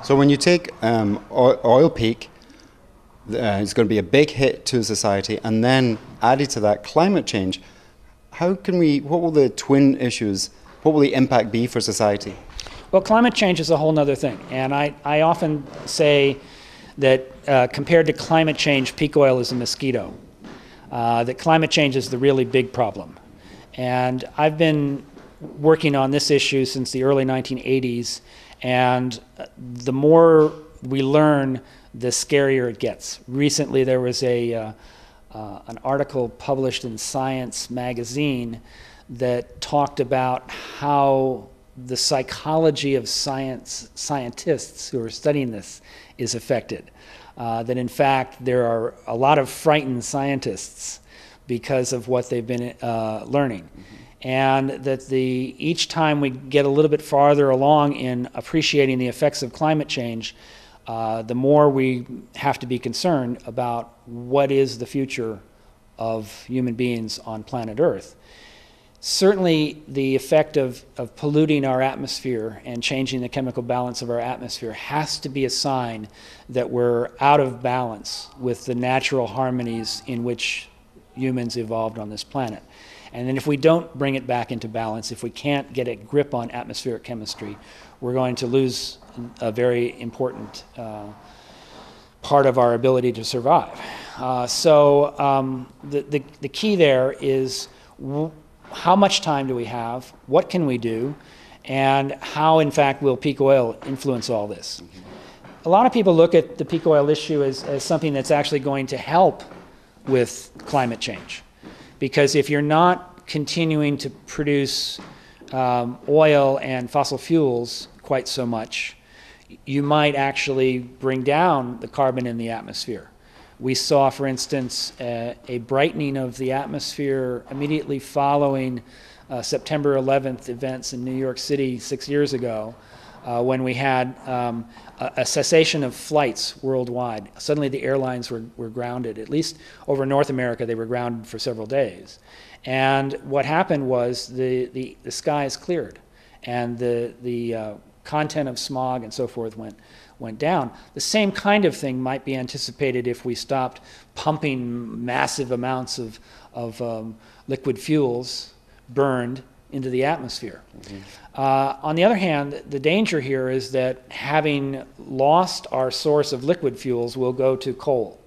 So when you take oil peak, it's going to be a big hit to society, and then added to that climate change, what will the twin issues, what will the impact be for society? Well, climate change is a whole other thing, and I often say that compared to climate change, peak oil is a mosquito. That climate change is the really big problem. And I've been working on this issue since the early 1980s, and the more we learn, the scarier it gets. Recently there was an article published in Science magazine that talked about how the psychology of scientists who are studying this is affected. That in fact there are a lot of frightened scientists because of what they've been learning. And that each time we get a little bit farther along in appreciating the effects of climate change, the more we have to be concerned about what is the future of human beings on planet Earth. Certainly the effect of polluting our atmosphere and changing the chemical balance of our atmosphere has to be a sign that we're out of balance with the natural harmonies in which humans evolved on this planet. And then if we don't bring it back into balance, if we can't get a grip on atmospheric chemistry, we're going to lose a very important part of our ability to survive. The key there is how much time do we have, what can we do, and how in fact will peak oil influence all this. A lot of people look at the peak oil issue as something that's actually going to help with climate change. Because if you're not continuing to produce oil and fossil fuels quite so much, you might actually bring down the carbon in the atmosphere. We saw, for instance, a brightening of the atmosphere immediately following September 11th events in New York City 6 years ago, when we had a cessation of flights worldwide. Suddenly the airlines were grounded. At least over North America, they were grounded for several days. And what happened was the skies cleared, and the content of smog and so forth went down. The same kind of thing might be anticipated if we stopped pumping massive amounts of liquid fuels burned into the atmosphere. On the other hand, the danger here is that having lost our source of liquid fuels, we'll go to coal,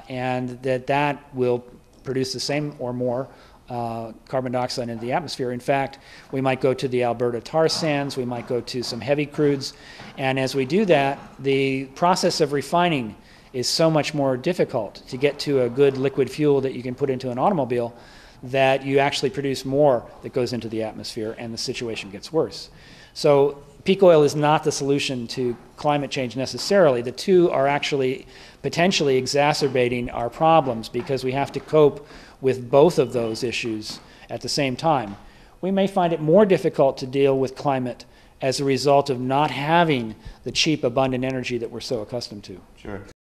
and that will produce the same or more carbon dioxide into the atmosphere. In fact, we might go to the Alberta tar sands, we might go to some heavy crudes, and as we do that, the process of refining is so much more difficult to get to a good liquid fuel that you can put into an automobile, that you actually produce more that goes into the atmosphere, and the situation gets worse. So peak oil is not the solution to climate change necessarily. The two are actually potentially exacerbating our problems because we have to cope with both of those issues at the same time. We may find it more difficult to deal with climate as a result of not having the cheap, abundant energy that we're so accustomed to. Sure.